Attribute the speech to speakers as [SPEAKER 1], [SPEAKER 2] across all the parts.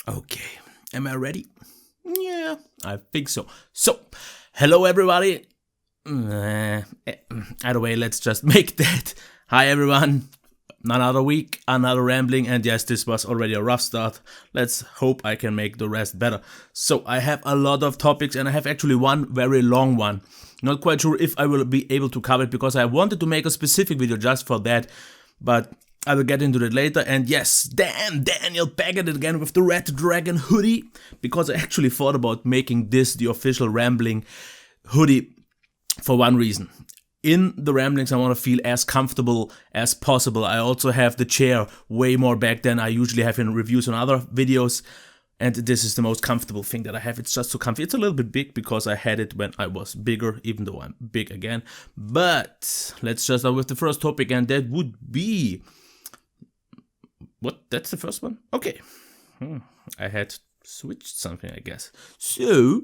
[SPEAKER 1] Okay, am I ready? Yeah, I think so. So, hello everybody. Either way, let's just make that. Hi everyone. Another week, another rambling, and yes, this was already a rough start. Let's hope I can make the rest better. So, I have a lot of topics, and I have actually one very long one. Not quite sure if I will be able to cover it, because I wanted to make a specific video just for that, but I will get into that later. And yes, damn, Daniel back at it again with the Red Dragon hoodie, because I actually thought about making this the official rambling hoodie for one reason. In the ramblings, I want to feel as comfortable as possible. I also have the chair way more back than I usually have in reviews on other videos, and this is the most comfortable thing that I have. It's just so comfy. It's a little bit big because I had it when I was bigger, even though I'm big again. But let's just start with the first topic, and that would be... What? That's the first one? Okay. I had switched something, I guess. So,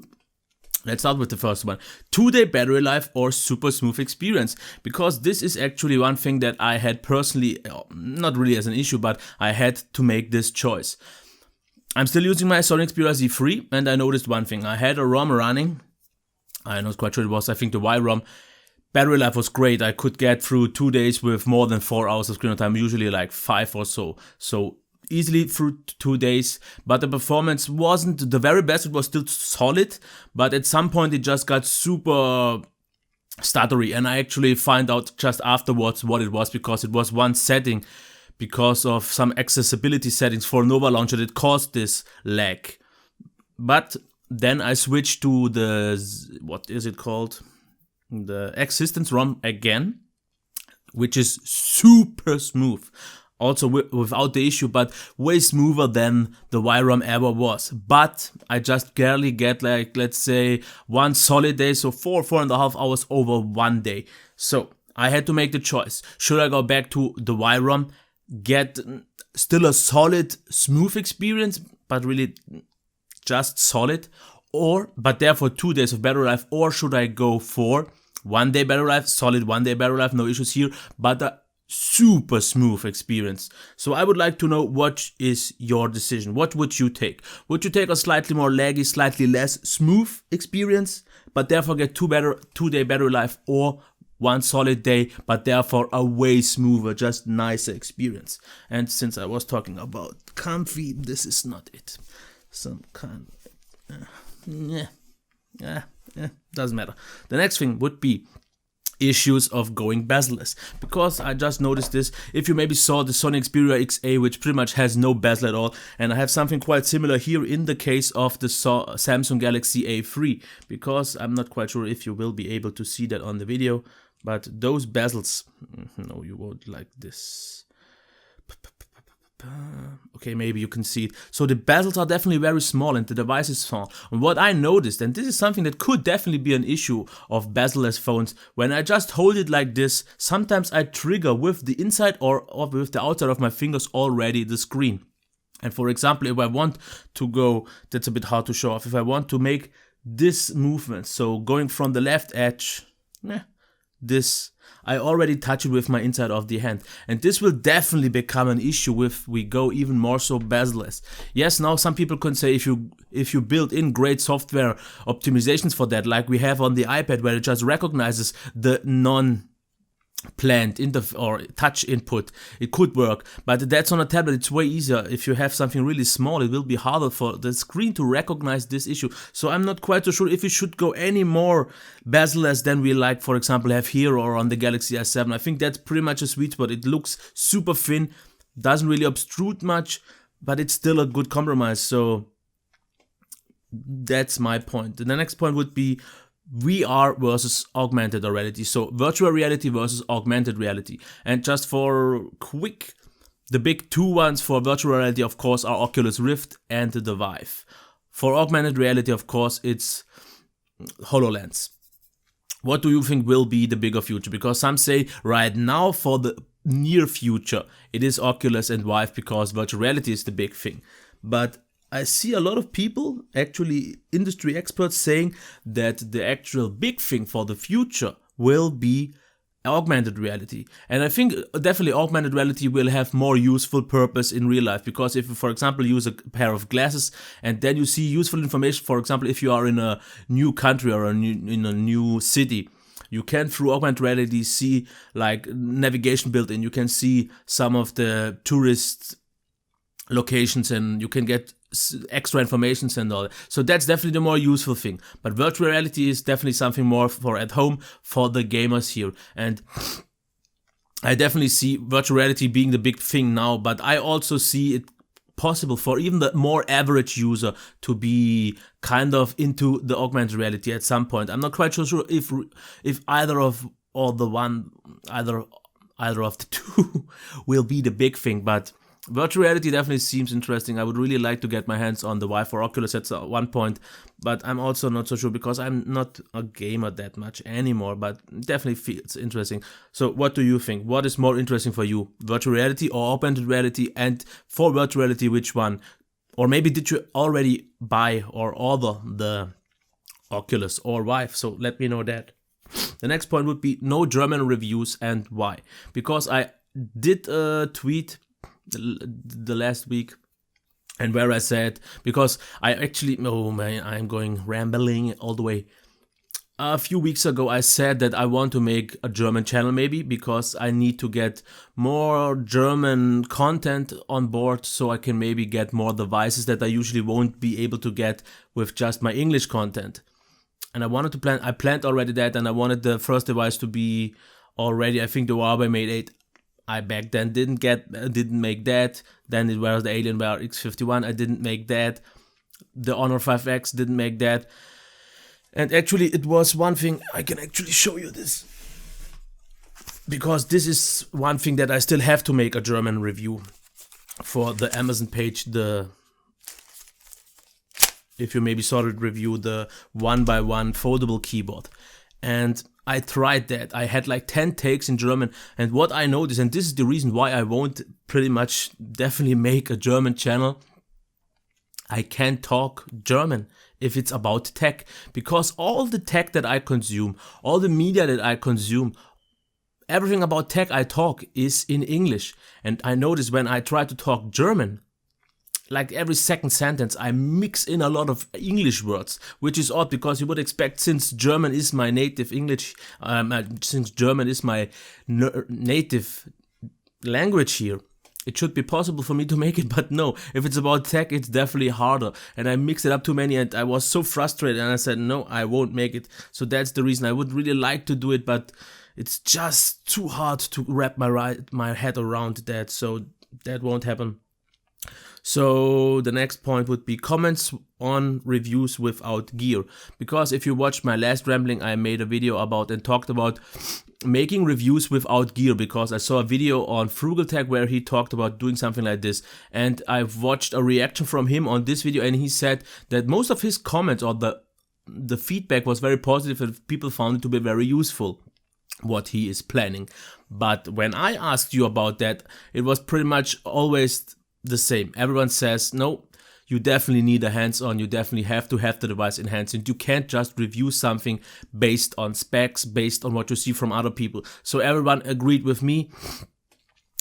[SPEAKER 1] let's start with the first one. 2-day battery life or super smooth experience. Because this is actually one thing that I had personally, not really as an issue, but I had to make this choice. I'm still using my Sony Xperia Z3, and I noticed one thing. I had a ROM running. I'm not quite sure it was, I think, the Y ROM. Battery life was great. I could get through 2 days with more than 4 hours of screen time, usually like 5 or so. So easily through 2 days, but the performance wasn't the very best. It was still solid, but at some point it just got super stuttery, and I actually find out just afterwards what it was, because it was one setting, because of some accessibility settings for Nova Launcher that caused this lag. But then I switched to the, what is it called? The Existence ROM again, which is super smooth. Also without the issue, but way smoother than the Y ROM ever was. But I just barely get, like, let's say 1 solid day, so 4.5 hours over 1 day. So I had to make the choice. Should I go back to the Y ROM, get still a solid smooth experience, but really just solid, but therefore 2 days of battery life, or should I go for 1 day battery life, solid 1 day battery life, no issues here, but a super smooth experience? So I would like to know, what is your decision? What would you take? Would you take a slightly more laggy, slightly less smooth experience, but therefore get 2 day battery life, or 1 solid day, but therefore a way smoother, just nicer experience? And since I was talking about comfy, this is not it. Some kind of... doesn't matter. The next thing would be issues of going bezel-less, because I just noticed this. If you maybe saw the Sony Xperia XA, which pretty much has no bezel at all, and I have something quite similar here in the case of the Samsung Galaxy A3, because I'm not quite sure if you will be able to see that on the video, but those bezels, no, you won't, like this. Okay, maybe you can see it. So the bezels are definitely very small, and the device is small. And what I noticed, and this is something that could definitely be an issue of bezel-less phones, when I just hold it like this, sometimes I trigger with the inside or with the outside of my fingers already the screen. And for example, if I want to go, that's a bit hard to show off, if I want to make this movement, so going from the left edge, this, I already touch it with my inside of the hand, and this will definitely become an issue if we go even more so bezel-less. Yes, now some people can say if you build in great software optimizations for that, like we have on the iPad, where it just recognizes the non-planned or touch input, it could work. But that's on a tablet, it's way easier. If you have something really small, it will be harder for the screen to recognize this issue. So I'm not quite so sure if we should go any more bezel-less than we, like, for example, have here or on the Galaxy S7. I think that's pretty much a sweet spot. It looks super thin, doesn't really obtrude much, but it's still a good compromise. So that's my point. The next point would be VR versus augmented reality. So virtual reality versus augmented reality. And just for quick, the big two ones for virtual reality, of course, are Oculus Rift and the Vive. For augmented reality, of course, it's HoloLens. What do you think will be the bigger future? Because some say right now, for the near future, it is Oculus and Vive, because virtual reality is the big thing. But I see a lot of people, actually industry experts, saying that the actual big thing for the future will be augmented reality. And I think definitely augmented reality will have more useful purpose in real life, because if you, for example, use a pair of glasses and then you see useful information, for example, if you are in a new country or in a new city, you can through augmented reality see like navigation built in. You can see some of the tourist locations and you can get extra informations and all that. So that's definitely the more useful thing. But virtual reality is definitely something more for at home for the gamers here. And I definitely see virtual reality being the big thing now, but I also see it possible for even the more average user to be kind of into the augmented reality at some point. I'm not quite sure if either of or the one either of the two will be the big thing, but virtual reality definitely seems interesting. I would really like to get my hands on the Vive or Oculus at one point, but I'm also not so sure because I'm not a gamer that much anymore, but definitely feels interesting. So what do you think? What is more interesting for you? Virtual reality or augmented reality? And for virtual reality, which one? Or maybe did you already buy or order the Oculus or Vive? So let me know that. The next point would be no German reviews and why. Because I did a tweet the last week, and where I said, because I actually, oh man, I'm going rambling all the way. A few weeks ago I said that I want to make a German channel maybe, because I need to get more German content on board so I can maybe get more devices that I usually won't be able to get with just my English content. And I planned already that, and I wanted the first device to be already, I think the Huawei Mate 8. I back then didn't make that. Then it was the Alienware X51. I didn't make that. The Honor 5X didn't make that. And actually, it was one thing. I can actually show you this, because this is one thing that I still have to make a German review for the Amazon page. If you maybe saw it, review the 1x1 foldable keyboard. And I tried that. I had like 10 takes in German, and what I noticed, and this is the reason why I won't pretty much definitely make a German channel, I can't talk German if it's about tech, because all the tech that I consume, all the media that I consume, everything about tech I talk is in English. And I noticed when I try to talk German, like every second sentence I mix in a lot of English words, which is odd, because you would expect, since German is my native English, since German is my native language here, it should be possible for me to make it, but no, if it's about tech, it's definitely harder, and I mixed it up too many, and I was so frustrated, and I said, no, I won't make it. So that's the reason. I would really like to do it, but it's just too hard to wrap my head around that, so that won't happen. So the next point would be comments on reviews without gear, because if you watched my last rambling, I made a video about and talked about making reviews without gear, because I saw a video on Frugal Tech where he talked about doing something like this, and I've watched a reaction from him on this video, and he said that most of his comments or the feedback was very positive and people found it to be very useful what he is planning. But when I asked you about that, it was pretty much always the same. Everyone says, no, you definitely need a hands-on, you definitely have to have the device in hands, and you can't just review something based on specs, based on what you see from other people. So everyone agreed with me.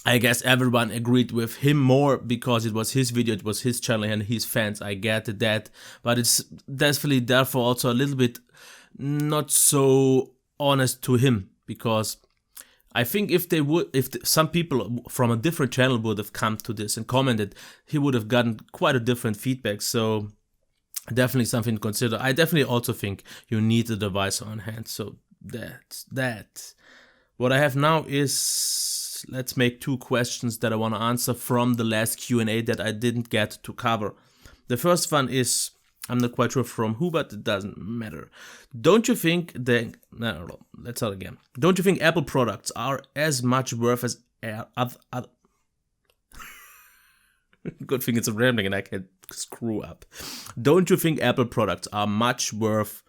[SPEAKER 1] I guess everyone agreed with him more because it was his video, it was his channel and his fans. I get that, but it's definitely therefore also a little bit not so honest to him, because I think if some people from a different channel would have come to this and commented, he would have gotten quite a different feedback. So definitely something to consider. I definitely also think you need the device on hand. So that's that. What I have now is, let's make 2 questions that I want to answer from the last Q&A that I didn't get to cover. The first one is, I'm not quite sure from who, but it doesn't matter. Don't you think no, let's start again. Don't you think Apple products are as much worth as other? Good thing it's a rambling and I can't screw up. Don't you think Apple products are much worth?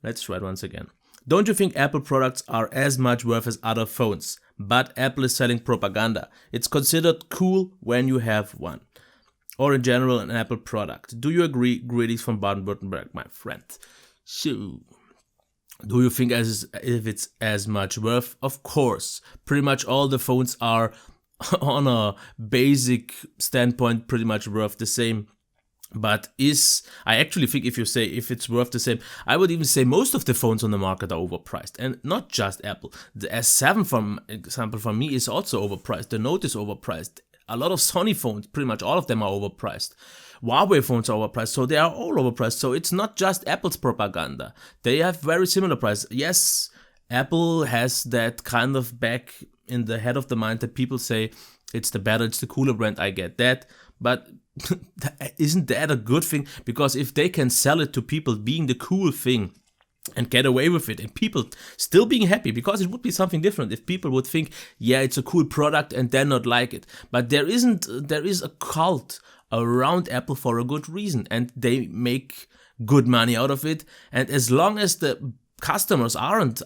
[SPEAKER 1] Let's try it once again. Don't you think Apple products are as much worth as other phones? But Apple is selling propaganda. It's considered cool when you have one. Or in general, an Apple product. Do you agree? Greetings from Baden-Württemberg, my friend. So, Do you think if it's as much worth? Of course. Pretty much all the phones are on a basic standpoint pretty much worth the same. But I actually think if you say if it's worth the same, I would even say most of the phones on the market are overpriced. And not just Apple. The S7, for example, for me is also overpriced. The Note is overpriced. A lot of Sony phones, pretty much all of them are overpriced. Huawei phones are overpriced, so they are all overpriced. So it's not just Apple's propaganda. They have very similar prices. Yes, Apple has that kind of back in the head of the mind that people say it's the better, it's the cooler brand. I get that. But isn't that a good thing? Because if they can sell it to people being the cool thing and get away with it, and people still being happy, because it would be something different if people would think, yeah, it's a cool product and then not like it. But there is a cult around Apple for a good reason, and they make good money out of it. And as long as the customers aren't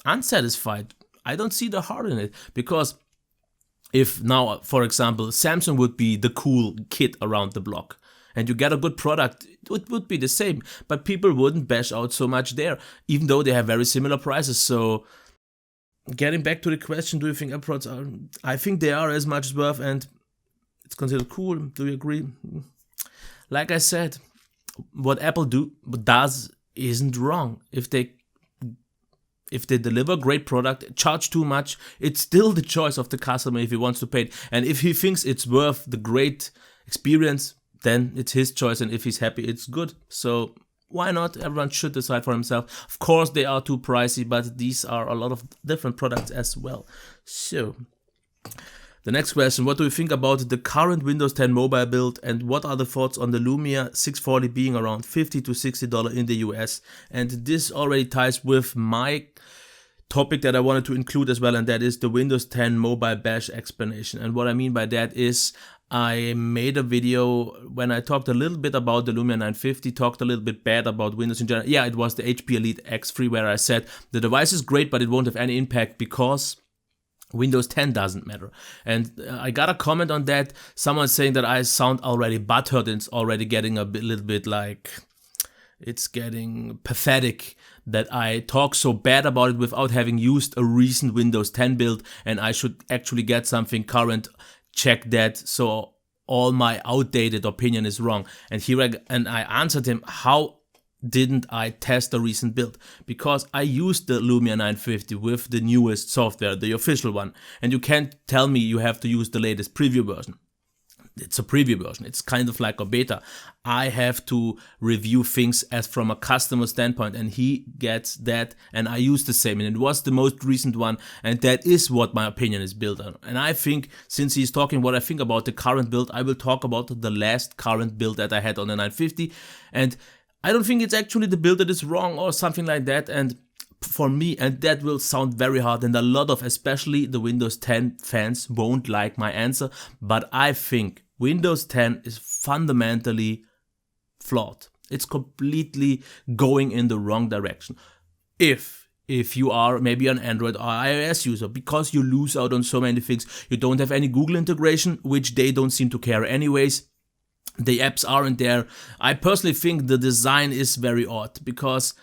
[SPEAKER 1] unsatisfied, I don't see the harm in it. Because if now, for example, Samsung would be the cool kid around the block and you get a good product, it would be the same. But people wouldn't bash out so much there, even though they have very similar prices. So getting back to the question, do you think Apple products are? I think they are as much as worth and it's considered cool. Do you agree? Like I said, what Apple does isn't wrong. If they deliver great product, charge too much, it's still the choice of the customer if he wants to pay it. And if he thinks it's worth the great experience, then it's his choice. And if he's happy, it's good. So why not? Everyone should decide for himself. Of course, they are too pricey, but these are a lot of different products as well. So the next question, what do you think about the current Windows 10 mobile build, and what are the thoughts on the Lumia 640 being around $50 to $60 in the US? And this already ties with my topic that I wanted to include as well, and that is the Windows 10 mobile bash explanation. And what I mean by that is I made a video when I talked a little bit about the Lumia 950, talked a little bit bad about Windows in general. Yeah, it was the HP Elite X3 where I said the device is great, but it won't have any impact because Windows 10 doesn't matter. And I got a comment on that, someone saying that I sound already butthurt and it's already getting little bit like, it's getting pathetic that I talk so bad about it without having used a recent Windows 10 build, and I should actually get something current. Check that, so all my outdated opinion is wrong. And I answered him, how didn't I test the recent build? Because I used the Lumia 950 with the newest software, the official one, and you can't tell me you have to use the latest preview version. It's a preview version. It's kind of like a beta. I have to review things as from a customer standpoint, and he gets that, and I use the same, and it was the most recent one, and that is what my opinion is built on. And I think, since he's talking what I think about the current build, I will talk about the last current build that I had on the 950, and I don't think it's actually the build that is wrong or something like that. And for me, and that will sound very hard, and a lot of especially the Windows 10 fans won't like my answer, but I think Windows 10 is fundamentally flawed. It's completely going in the wrong direction. If you are maybe an Android or iOS user, because you lose out on so many things. You don't have any Google integration, which they don't seem to care anyways. The apps aren't there. I personally think the design is very odd because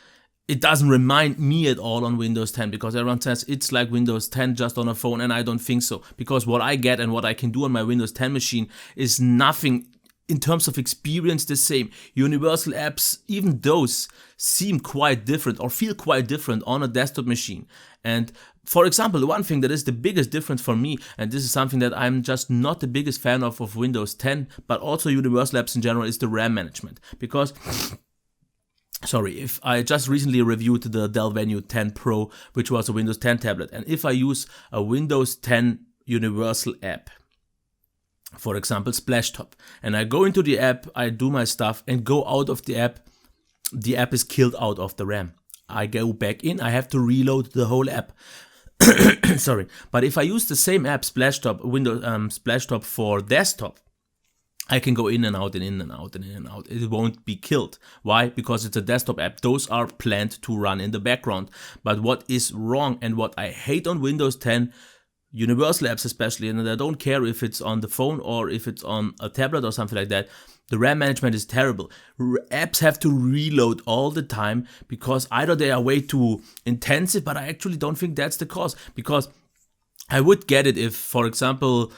[SPEAKER 1] it doesn't remind me at all on Windows 10, because everyone says it's like Windows 10 just on a phone, and I don't think so. Because what I get and what I can do on my Windows 10 machine is nothing in terms of experience the same. Universal apps, even those seem quite different or feel quite different on a desktop machine. And for example, the one thing that is the biggest difference for me, and this is something that I'm just not the biggest fan of Windows 10, but also Universal apps in general, is the RAM management. Because if I just recently reviewed the Dell Venue 10 Pro, which was a Windows 10 tablet, and if I use a Windows 10 Universal app, for example Splashtop, and I go into the app, I do my stuff and go out of the app is killed out of the RAM. I go back in, I have to reload the whole app. But if I use the same app, Splashtop, Windows Splashtop for desktop, I can go in and out and in and out and in and out. It won't be killed. Why? Because it's a desktop app. Those are planned to run in the background. But what is wrong and what I hate on Windows 10, universal apps especially, and I don't care if it's on the phone or if it's on a tablet or something like that, the RAM management is terrible. Apps have to reload all the time because either they are way too intensive, but I actually don't think that's the cause, because I would get it if, for example,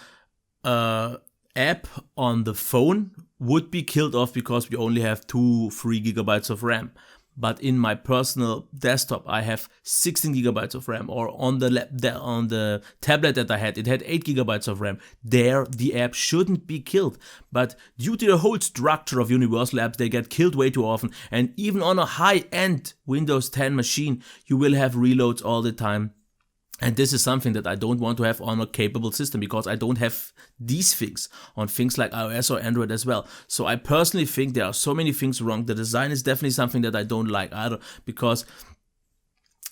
[SPEAKER 1] app on the phone would be killed off because we only have 2-3 gigabytes of RAM. But in my personal desktop, I have 16 gigabytes of RAM, or on the tablet that I had, it had 8 gigabytes of RAM. There, the app shouldn't be killed. But due to the whole structure of universal apps, they get killed way too often. And even on a high-end Windows 10 machine, you will have reloads all the time. And this is something that I don't want to have on a capable system, because I don't have these things on things like iOS or Android as well. So I personally think there are so many things wrong. The design is definitely something that I don't like either, because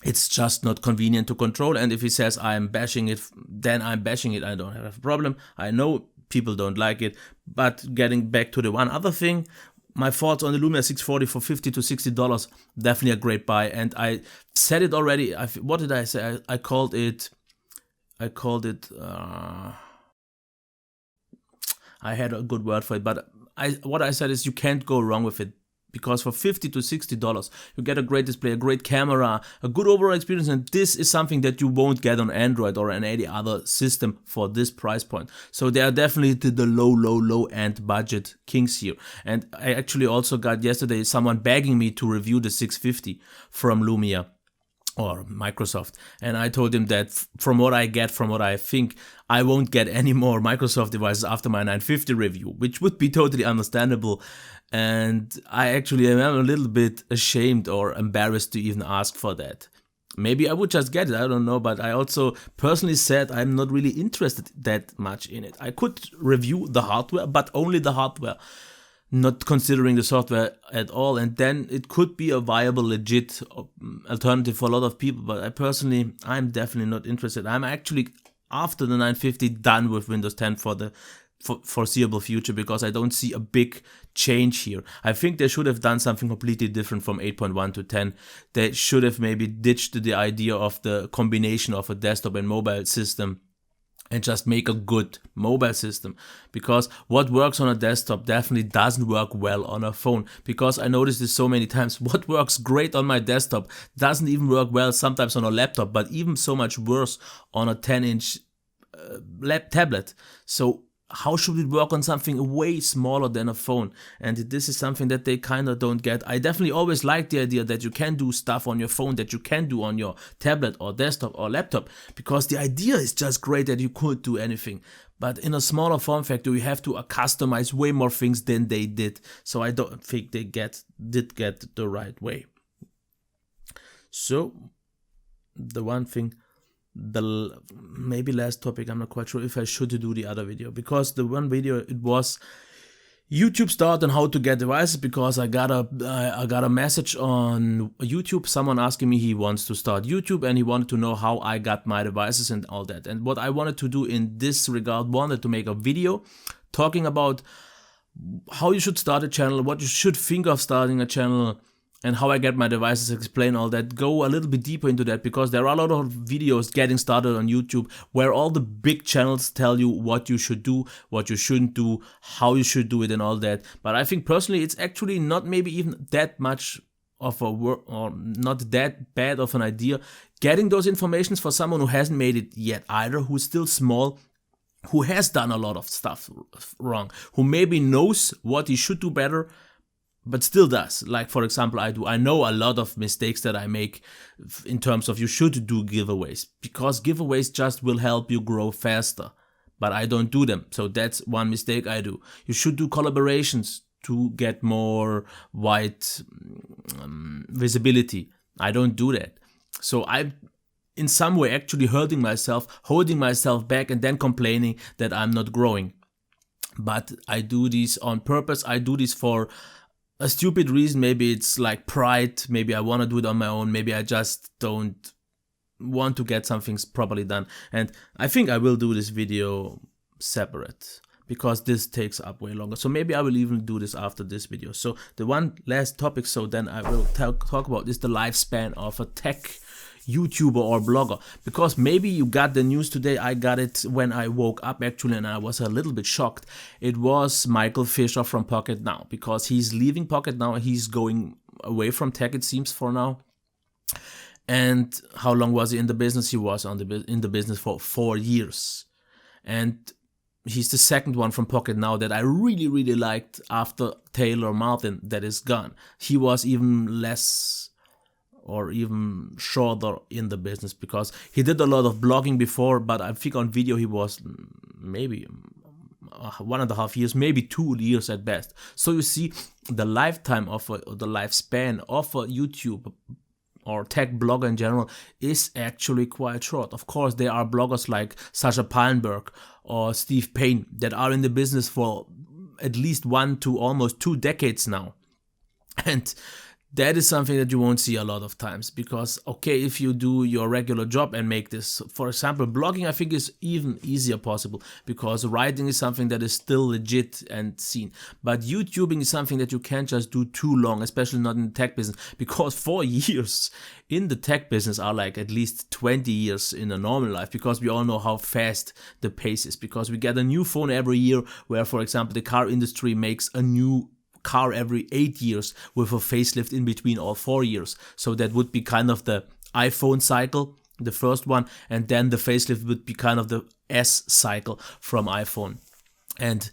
[SPEAKER 1] it's just not convenient to control. And if he says I'm bashing it, then I'm bashing it. I don't have a problem. I know people don't like it. But getting back to the one other thing, my thoughts on the Lumia 640 for $50 to $60, definitely a great buy. And I said it already. What did I say? I called it. I had a good word for it, but what I said is you can't go wrong with it, because for $50 to $60 you get a great display, a great camera, a good overall experience, and this is something that you won't get on Android or on any other system for this price point. So they are definitely the low end budget kings here. And I actually also got yesterday someone begging me to review the 650 from Lumia or Microsoft, and I told him that from what I think, I won't get any more Microsoft devices after my 950 review, which would be totally understandable. And I actually am a little bit ashamed or embarrassed to even ask for that. Maybe I would just get it, I don't know, but I also personally said I'm not really interested that much in it. I could review the hardware, but only the hardware, not considering the software at all, and then it could be a viable, legit alternative for a lot of people. But I'm definitely not interested. I'm actually, after the 950, done with Windows 10 for the foreseeable future, because I don't see a big change here. I think they should have done something completely different from 8.1 to 10. They should have maybe ditched the idea of the combination of a desktop and mobile system and just make a good mobile system, because what works on a desktop definitely doesn't work well on a phone. Because I noticed this so many times, what works great on my desktop doesn't even work well sometimes on a laptop, but even so much worse on a 10-inch tablet. So how should it work on something way smaller than a phone? And this is something that they kind of don't get. I definitely always like the idea that you can do stuff on your phone that you can do on your tablet or desktop or laptop, because the idea is just great that you could do anything. But in a smaller form factor, you have to customize way more things than they did. So I don't think they did get the right way. So the one thing, the maybe last topic, I'm not quite sure if I should do the other video, because the one video, it was YouTube start and how to get devices, because I got a message on YouTube, someone asking me he wants to start YouTube and he wanted to know how I got my devices and all that. And what I wanted to do in this regard, wanted to make a video talking about how you should start a channel, what you should think of starting a channel, and how I get my devices, explain all that, go a little bit deeper into that, because there are a lot of videos getting started on YouTube where all the big channels tell you what you should do, what you shouldn't do, how you should do it and all that. But I think personally it's actually not maybe even that much of a work, or not that bad of an idea, getting those informations for someone who hasn't made it yet either, who's still small, who has done a lot of stuff wrong, who maybe knows what he should do better, but still does. Like, for example, I know a lot of mistakes that I make in terms of you should do giveaways, because giveaways just will help you grow faster, but I don't do them. So that's one mistake I do. You should do collaborations to get more wide visibility. I don't do that. So I'm in some way actually hurting myself, holding myself back, and then complaining that I'm not growing. But I do this on purpose. I do this for a stupid reason. Maybe it's like pride, maybe I want to do it on my own, maybe I just don't want to get some things properly done. And I think I will do this video separate, because this takes up way longer. So maybe I will even do this after this video. So the one last topic, so then I will talk about, is the lifespan of a tech YouTuber or blogger, because maybe you got the news today. I got it when I woke up actually, and I was a little bit shocked. It was Michael Fisher from Pocket Now, because he's leaving Pocket Now. He's going away from tech, it seems, for now. And how long was he in the business? He was in the business for 4 years. And he's the second one from Pocket Now that I really, really liked after Taylor Martin that is gone. He was even less or even shorter in the business, because he did a lot of blogging before, but I think on video he was maybe 1.5 years, maybe 2 years at best. So you see, the lifetime of the lifespan of a YouTube or tech blogger in general is actually quite short. Of course, there are bloggers like Sasha Pallenberg or Steve Payne that are in the business for at least 1 to almost 2 decades now. And that is something that you won't see a lot of times, because, okay, if you do your regular job and make this, for example, blogging, I think is even easier possible, because writing is something that is still legit and seen. But YouTubing is something that you can't just do too long, especially not in the tech business, because 4 years in the tech business are like at least 20 years in a normal life, because we all know how fast the pace is, because we get a new phone every year, where, for example, the car industry makes a new car every 8 years with a facelift in between all 4 years. So that would be kind of the iPhone cycle, the first one, and then the facelift would be kind of the S cycle from iPhone. And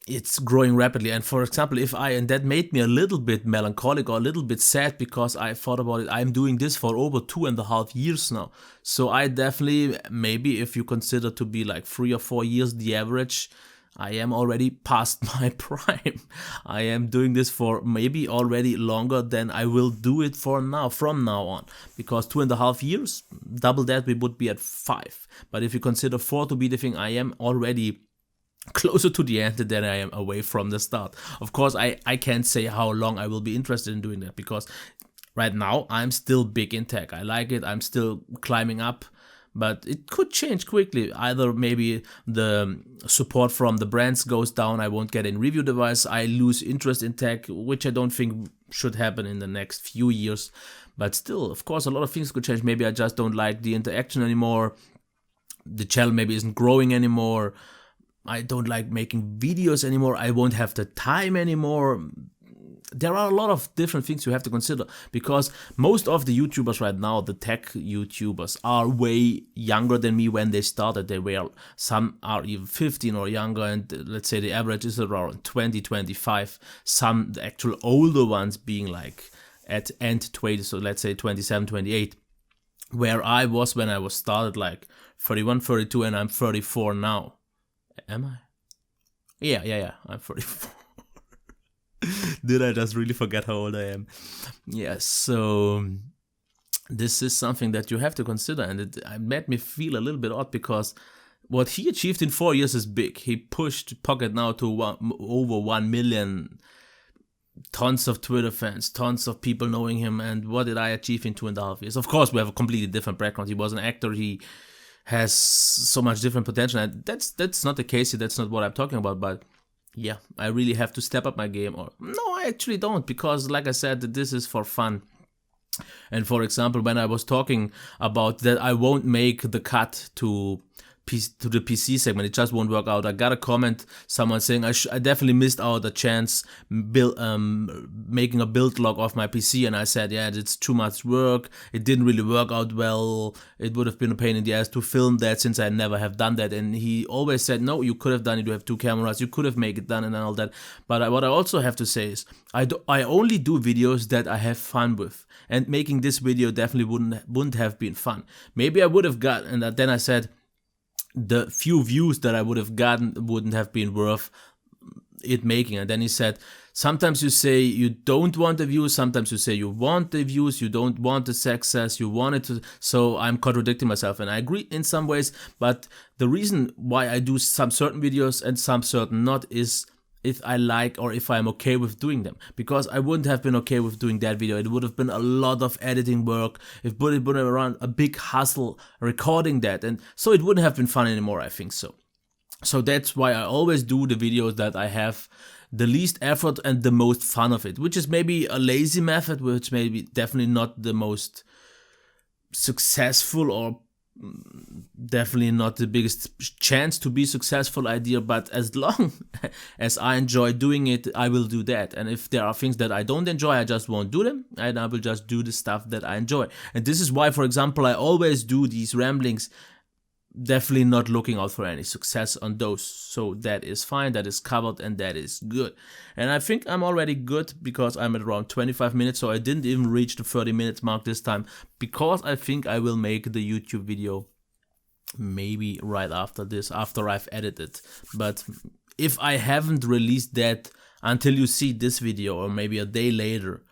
[SPEAKER 1] it's growing rapidly. And for example, and that made me a little bit melancholic or a little bit sad, because I thought about it, I'm doing this for over 2.5 years now. So I definitely, maybe if you consider to be like 3 or 4 years the average, I am already past my prime. I am doing this for maybe already longer than I will do it from now on. Because 2.5 years, double that, we would be at 5. But if you consider 4 to be the thing, I am already closer to the end than I am away from the start. Of course, I can't say how long I will be interested in doing that, because right now I'm still big in tech. I like it. I'm still climbing up. But it could change quickly. Either maybe the support from the brands goes down, I won't get a review device, I lose interest in tech, which I don't think should happen in the next few years. But still, of course, a lot of things could change. Maybe I just don't like the interaction anymore. The channel maybe isn't growing anymore. I don't like making videos anymore. I won't have the time anymore. There are a lot of different things you have to consider, because most of the YouTubers right now, the tech YouTubers, are way younger than me when they started. Some are even 15 or younger, and let's say the average is around 20, 25. Some, the actual older ones, being like at end 20, so let's say 27, 28. Where I was when I was started, like 31, 32, and I'm 34 now. Am I? Yeah, I'm 34. Did I just really forget how old I am? Yeah, so this is something that you have to consider, and it made me feel a little bit odd, because what he achieved in 4 years is big. He pushed Pocket Now to over 1 million, tons of Twitter fans, tons of people knowing him, and what did I achieve in 2.5 years? Of course, we have a completely different background. He was an actor, he has so much different potential, and that's not the case here, that's not what I'm talking about, but yeah, I really have to step up my game. Or no, I actually don't, because like I said, this is for fun. And for example, when I was talking about that I won't make the cut to the PC segment, it just won't work out. I got a comment, someone saying I definitely missed out a chance making a build log of my PC, and I said, yeah, it's too much work, it didn't really work out well, it would have been a pain in the ass to film that, since I never have done that. And he always said, no, you could have done it, you have 2 cameras, you could have made it done and all that. But what I also have to say is, I only do videos that I have fun with, and making this video definitely wouldn't have been fun. Maybe I would have got, and then I said, the few views that I would have gotten wouldn't have been worth it making. And then he said, sometimes you say you don't want the views, sometimes you say you want the views, you don't want the success, you want it to. So I'm contradicting myself, and I agree in some ways, but the reason why I do some certain videos and some certain not is if I like or if I'm okay with doing them. Because I wouldn't have been okay with doing that video. It would have been a lot of editing work. It would have been around a big hustle recording that. And so it wouldn't have been fun anymore, I think so. So that's why I always do the videos that I have the least effort and the most fun of it. Which is maybe a lazy method, which maybe definitely not the most successful, or definitely not the biggest chance to be successful idea, but as long as I enjoy doing it, I will do that. And if there are things that I don't enjoy, I just won't do them, and I will just do the stuff that I enjoy. And this is why, for example, I always do these ramblings, definitely not looking out for any success on those. So that is fine, that is covered, and that is good. And I think I'm already good because I'm at around 25 minutes, so I didn't even reach the 30 minutes mark this time, because I think I will make the YouTube video maybe right after this, after I've edited. But if I haven't released that until you see this video, or maybe a day later,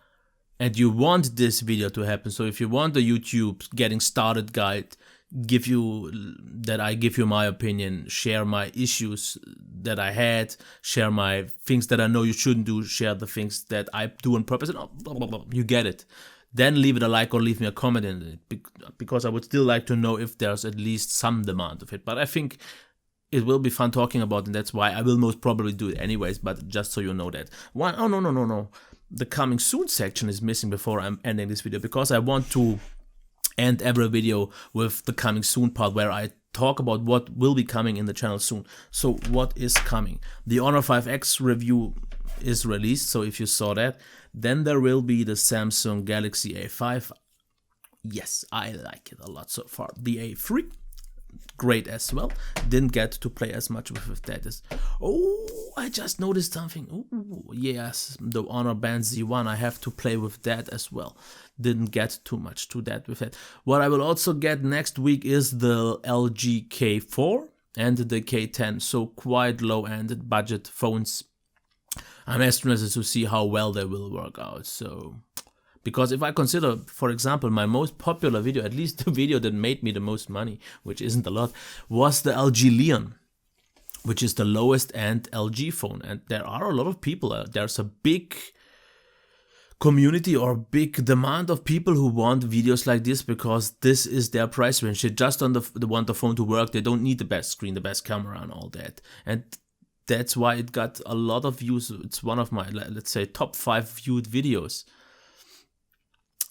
[SPEAKER 1] and you want this video to happen, so if you want the YouTube getting started guide, that I give you my opinion, share my issues that I had, share my things that I know you shouldn't do, share the things that I do on purpose, and blah, blah, blah, you get it. Then leave it a like or leave me a comment in it, because I would still like to know if there's at least some demand of it. But I think it will be fun talking about it, and that's why I will most probably do it anyways, but just so you know that. Oh, no. The coming soon section is missing before I'm ending this video, because I want to end every video with the coming soon part, where I talk about what will be coming in the channel soon. So what is coming? The Honor 5X review is released, so if you saw that, then there will be the Samsung Galaxy A5. Yes, I like it a lot so far. The A3, great as well. Didn't get to play as much with that. Oh, I just noticed something. Oh, yes, the Honor Band Z1. I have to play with that as well. Didn't get too much to that with it. What I will also get next week is the LG K4 and the K10. So quite low-ended budget phones. I'm interested to see how well they will work out. So, because if I consider, for example, my most popular video, at least the video that made me the most money, which isn't a lot, was the LG Leon, which is the lowest end LG phone. And there are a lot of people, there's a big community or big demand of people who want videos like this, because this is their price range. They just want the phone to work. They don't need the best screen, the best camera and all that. And that's why it got a lot of views. It's one of my, let's say, top 5 viewed videos.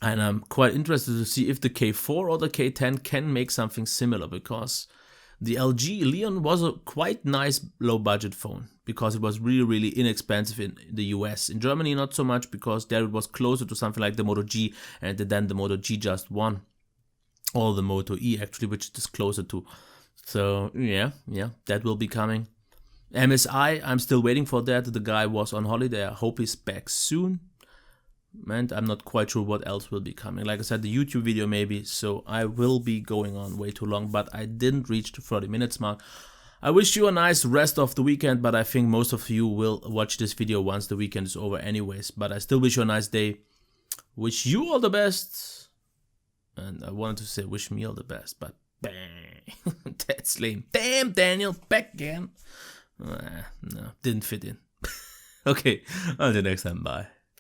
[SPEAKER 1] And I'm quite interested to see if the K4 or the K10 can make something similar, because the LG Leon was a quite nice low budget phone, because it was really, really inexpensive in the US. In Germany, not so much, because there it was closer to something like the Moto G, and then the Moto G just won. Or the Moto E, actually, which it is closer to. So, yeah, that will be coming. MSI, I'm still waiting for that. The guy was on holiday. I hope he's back soon. And I'm not quite sure what else will be coming. Like I said, the YouTube video maybe, so I will be going on way too long, but I didn't reach the 30 minutes mark. I wish you a nice rest of the weekend, but I think most of you will watch this video once the weekend is over anyways. But I still wish you a nice day. Wish you all the best. And I wanted to say wish me all the best, but bang, that's lame. Damn, Daniel, back again. No, didn't fit in. Okay, until next time, bye.